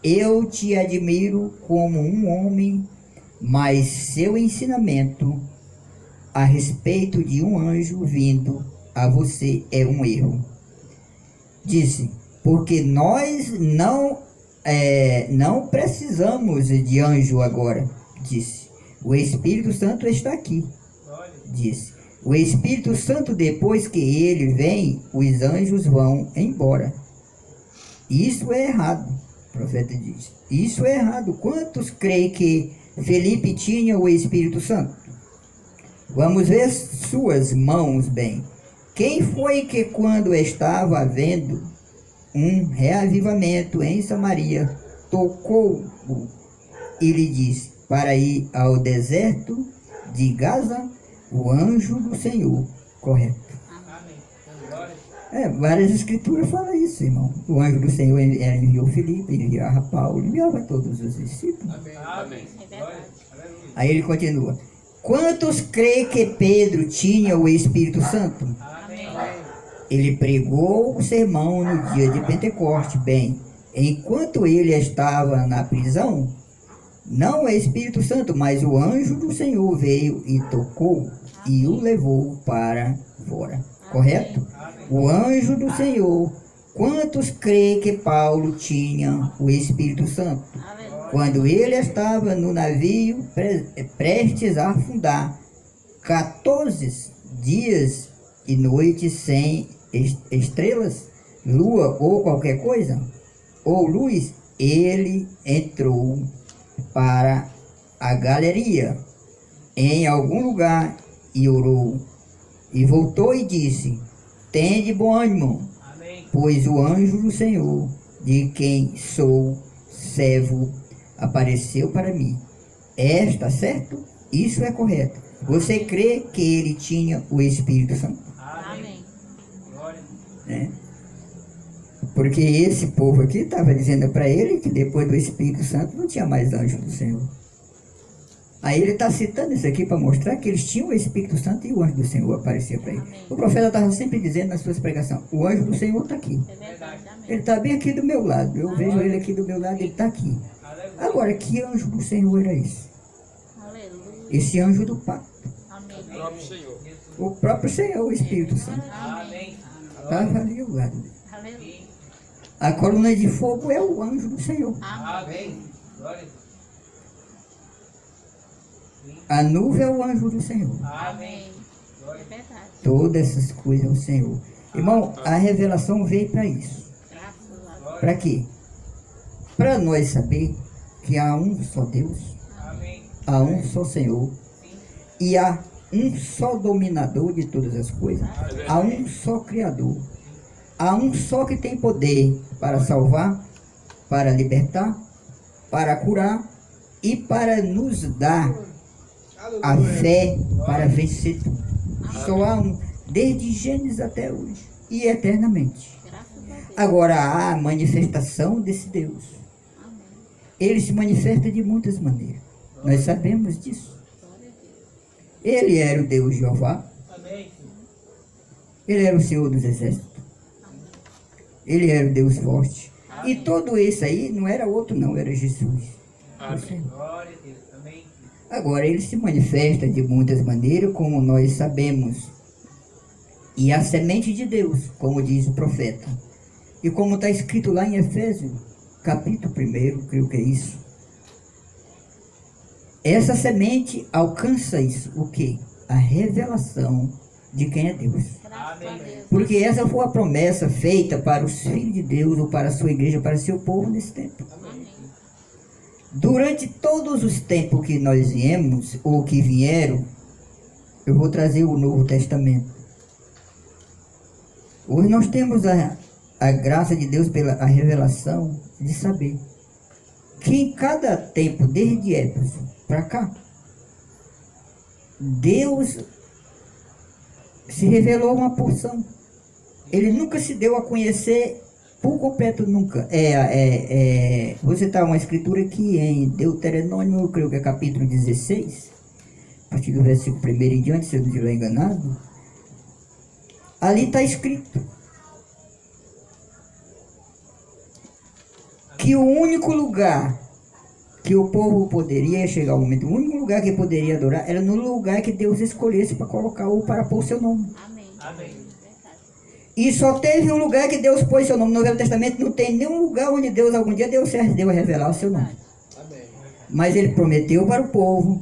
[SPEAKER 1] eu te admiro como um homem, mas seu ensinamento a respeito de um anjo vindo a você é um erro. Disse, porque nós não precisamos de anjo agora, disse. O Espírito Santo está aqui, disse. O Espírito Santo, depois que ele vem, os anjos vão embora. Isso é errado, o profeta diz. Isso é errado. Quantos creem que Felipe tinha o Espírito Santo? Vamos ver suas mãos bem. Quem foi que quando estava havendo um reavivamento em Samaria, tocou-o e lhe disse, para ir ao deserto de Gaza, o anjo do Senhor, correto? Várias escrituras falam isso, irmão. O anjo do Senhor enviou Filipe, ele enviava Paulo, enviava todos os discípulos.
[SPEAKER 2] Amém.
[SPEAKER 3] É verdade.
[SPEAKER 1] Aí ele continua. Quantos creem que Pedro tinha o Espírito Santo?
[SPEAKER 3] Amém.
[SPEAKER 1] Ele pregou o sermão no dia de Pentecoste. Bem, enquanto ele estava na prisão, não o Espírito Santo, mas o anjo do Senhor veio e tocou e o levou para fora. Correto? O anjo do Senhor. Quantos creem que Paulo tinha o Espírito Santo? Quando ele estava no navio prestes a afundar, 14 dias e noites sem estrelas, lua ou qualquer coisa, ou luz, ele entrou para a galeria em algum lugar e orou. E voltou e disse: tende bom ânimo,
[SPEAKER 4] Amém.
[SPEAKER 1] pois o anjo do Senhor, de quem sou servo, apareceu para mim. Está certo? Isso é correto. Você crê que ele tinha o Espírito Santo?
[SPEAKER 4] Amém. Glória.
[SPEAKER 1] Né? Porque esse povo aqui estava dizendo para ele que depois do Espírito Santo não tinha mais anjo do Senhor. Aí ele está citando isso aqui para mostrar que eles tinham o Espírito Santo e o anjo do Senhor aparecia para ele. O profeta estava sempre dizendo nas suas pregações: o anjo do Senhor está aqui.
[SPEAKER 3] É verdade, amém.
[SPEAKER 1] Ele está bem aqui do meu lado. Eu vejo ele aqui do meu lado, ele está aqui.
[SPEAKER 4] Aleluia.
[SPEAKER 1] Agora, que anjo do Senhor era esse?
[SPEAKER 3] Aleluia.
[SPEAKER 1] Esse anjo do pacto.
[SPEAKER 3] Amém.
[SPEAKER 2] O próprio Senhor.
[SPEAKER 1] O próprio Senhor, o Espírito Santo.
[SPEAKER 4] Amém.
[SPEAKER 1] Estava ali ao lado dele.
[SPEAKER 3] Aleluia.
[SPEAKER 1] A coluna de fogo é o anjo do Senhor.
[SPEAKER 3] Amém.
[SPEAKER 4] Amém. Glória.
[SPEAKER 1] A nuvem é o anjo do Senhor.
[SPEAKER 4] Amém.
[SPEAKER 3] É verdade.
[SPEAKER 1] Todas essas coisas é o Senhor. Irmão, a revelação veio para isso.
[SPEAKER 3] Graças a Deus.
[SPEAKER 1] Para quê? Para nós saber que há um só Deus,
[SPEAKER 4] Amém.
[SPEAKER 1] há um só Senhor e há um só dominador de todas as coisas. Há um só Criador. Há um só que tem poder para salvar, para libertar, para curar e para nos dar a fé para vencer tudo. Só há um, desde Gênesis até hoje e eternamente.
[SPEAKER 3] Graças a Deus.
[SPEAKER 1] Agora há a manifestação desse Deus.
[SPEAKER 3] Amém.
[SPEAKER 1] Ele se manifesta de muitas maneiras. Nós sabemos disso.
[SPEAKER 3] Glória a Deus.
[SPEAKER 1] Ele era o Deus Jeová.
[SPEAKER 4] Amém.
[SPEAKER 1] Ele era o Senhor dos Exércitos. Ele era o Deus forte. E todo isso aí não era outro não, era Jesus. O Senhor.
[SPEAKER 4] Glória a Deus. Amém.
[SPEAKER 1] Agora, ele se manifesta de muitas maneiras, como nós sabemos. E a semente de Deus, como diz o profeta. E como está escrito lá em Efésios, capítulo 1, creio que é isso. Essa semente alcança isso, o quê? A revelação de quem é Deus.
[SPEAKER 3] Graças a Deus.
[SPEAKER 1] Porque essa foi a promessa feita para os filhos de Deus, ou para a sua igreja, para o seu povo nesse tempo.
[SPEAKER 3] Amém.
[SPEAKER 1] Durante todos os tempos que nós viemos, ou que vieram, eu vou trazer o Novo Testamento. Hoje nós temos a graça de Deus pela a revelação de saber que em cada tempo, desde Éfeso para cá, Deus se revelou uma porção. Ele nunca se deu a conhecer por completo, nunca. Vou citar uma escritura aqui em Deuteronômio, eu creio que é capítulo 16, a partir do versículo 1 em diante, se eu não estiver enganado. Ali está escrito que o único lugar que o povo poderia chegar ao momento, o único lugar que poderia adorar era no lugar que Deus escolhesse para colocar ou para pôr seu nome.
[SPEAKER 3] Amém.
[SPEAKER 4] Amém.
[SPEAKER 3] Verdade.
[SPEAKER 1] E só teve um lugar que Deus pôs seu nome. No Velho Testamento não tem nenhum lugar onde Deus algum dia deu a revelar o seu nome. Mas ele prometeu para o povo,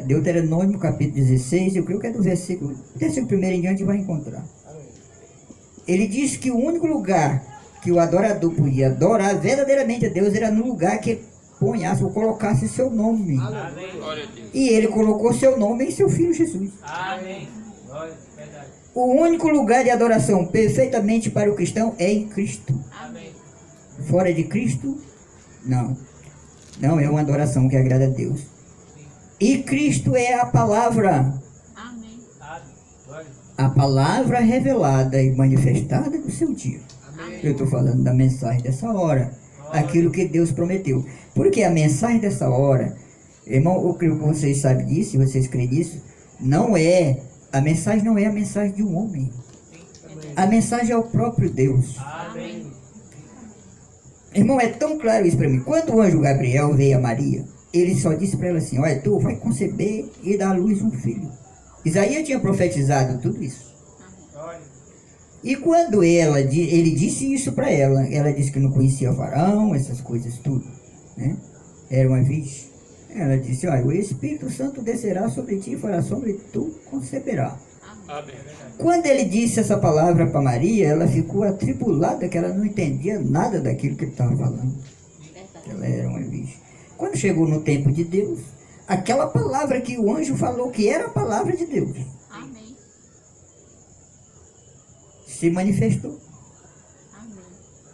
[SPEAKER 1] Deuteronômio capítulo 16, eu creio que é do versículo 1 em diante vai encontrar. Ele diz que o único lugar que o adorador podia adorar verdadeiramente a Deus era no lugar que ponhasse ou colocasse seu nome.
[SPEAKER 4] Amém.
[SPEAKER 2] Glória a Deus.
[SPEAKER 1] E ele colocou seu nome em seu filho Jesus.
[SPEAKER 4] Amém. Glória. Verdade.
[SPEAKER 1] O único lugar de adoração perfeitamente para o cristão é em Cristo.
[SPEAKER 4] Amém.
[SPEAKER 1] Fora de Cristo, não. Não é uma adoração que agrada a Deus. E Cristo é a palavra.
[SPEAKER 3] Amém.
[SPEAKER 4] Amém. Glória.
[SPEAKER 1] A palavra revelada e manifestada no seu dia. Eu estou falando da mensagem dessa hora. Aquilo que Deus prometeu. Porque a mensagem dessa hora, irmão, eu creio que vocês sabem disso, e vocês creem nisso, a mensagem não é a mensagem de um homem. A mensagem é o próprio Deus.
[SPEAKER 4] Amém.
[SPEAKER 1] Irmão, é tão claro isso para mim. Quando o anjo Gabriel veio a Maria, ele só disse para ela assim: olha, tu vai conceber e dar à luz um filho. Isaías tinha profetizado tudo isso.
[SPEAKER 4] Glória.
[SPEAKER 1] E quando ele disse isso para ela disse que não conhecia Faraó, essas coisas tudo, né? Era uma virgem. Ela disse: olha, o Espírito Santo descerá sobre ti e fará sombra e tu conceberá.
[SPEAKER 2] Amém.
[SPEAKER 1] Quando ele disse essa palavra para Maria, ela ficou atribulada, que ela não entendia nada daquilo que ele estava falando.
[SPEAKER 3] Verdade.
[SPEAKER 1] Ela era uma virgem. Quando chegou no tempo de Deus, aquela palavra que o anjo falou que era a palavra de Deus, se manifestou,
[SPEAKER 3] Amém.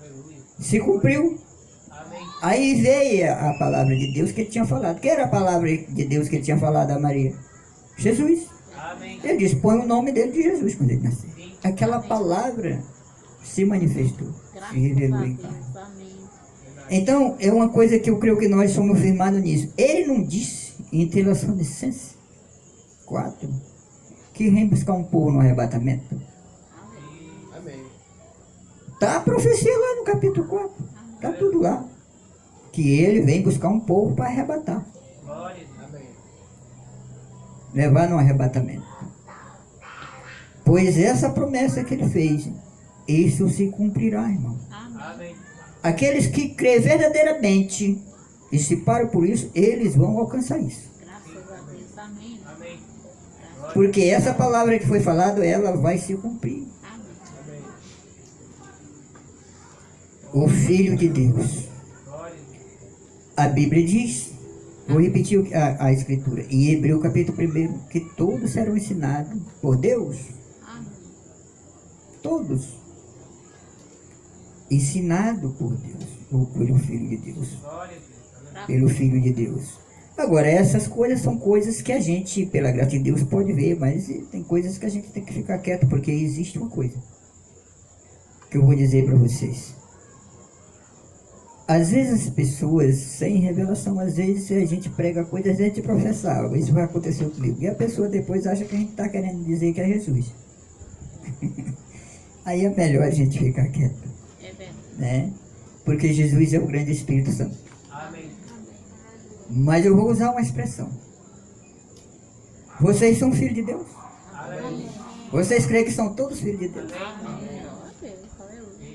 [SPEAKER 4] Aleluia.
[SPEAKER 1] se cumpriu.
[SPEAKER 4] Amém.
[SPEAKER 1] Aí veio a palavra de Deus que ele tinha falado. Que era a palavra de Deus que ele tinha falado a Maria? Jesus.
[SPEAKER 4] Amém.
[SPEAKER 1] Ele disse, põe o nome dele de Jesus quando ele nasceu.
[SPEAKER 4] Sim.
[SPEAKER 1] Aquela palavra se manifestou, se
[SPEAKER 3] Graças
[SPEAKER 1] revelou
[SPEAKER 3] a
[SPEAKER 1] em
[SPEAKER 3] Deus.
[SPEAKER 1] carne.
[SPEAKER 3] Amém.
[SPEAKER 1] Então, é uma coisa que eu creio que nós somos firmados nisso. Ele não disse, em Tessalonicenses 4, que vem buscar um povo no arrebatamento.
[SPEAKER 2] Amém.
[SPEAKER 1] Está a profecia lá no capítulo 4. Está tudo lá. Que ele vem buscar um povo para arrebatar.
[SPEAKER 4] Glória.
[SPEAKER 2] Amém.
[SPEAKER 1] Levar no arrebatamento. Pois essa promessa que ele fez, isso se cumprirá, irmão.
[SPEAKER 3] Amém.
[SPEAKER 4] Amém.
[SPEAKER 1] Aqueles que crêem verdadeiramente e se param por isso, eles vão alcançar isso.
[SPEAKER 3] Graças a Deus. Amém.
[SPEAKER 4] Amém.
[SPEAKER 1] Porque essa palavra que foi falada, ela vai se cumprir.
[SPEAKER 3] Amém.
[SPEAKER 4] Amém.
[SPEAKER 1] O Filho de Deus.
[SPEAKER 4] Glória.
[SPEAKER 1] A Bíblia diz, vou repetir a Escritura, em Hebreu capítulo 1, que todos serão ensinados por Deus.
[SPEAKER 3] Amém.
[SPEAKER 1] Todos. Ensinado por Deus, ou pelo Filho de Deus.
[SPEAKER 4] Glória. Aleluia.
[SPEAKER 1] Pelo Filho de Deus. Agora, essas coisas são coisas que a gente, pela graça de Deus, pode ver, mas tem coisas que a gente tem que ficar quieto, porque existe uma coisa que eu vou dizer para vocês. Às vezes as pessoas, sem revelação, às vezes a gente prega coisas, a gente professa algo, isso vai acontecer comigo. E a pessoa depois acha que a gente está querendo dizer que é Jesus. Aí é melhor a gente ficar quieto,
[SPEAKER 3] É verdade.
[SPEAKER 1] né? Porque Jesus é o grande Espírito Santo.
[SPEAKER 4] Amém.
[SPEAKER 1] Mas eu vou usar uma expressão. Vocês são filhos de Deus?
[SPEAKER 4] Aleluia.
[SPEAKER 1] Vocês creem que são todos filhos de Deus?
[SPEAKER 4] Amém.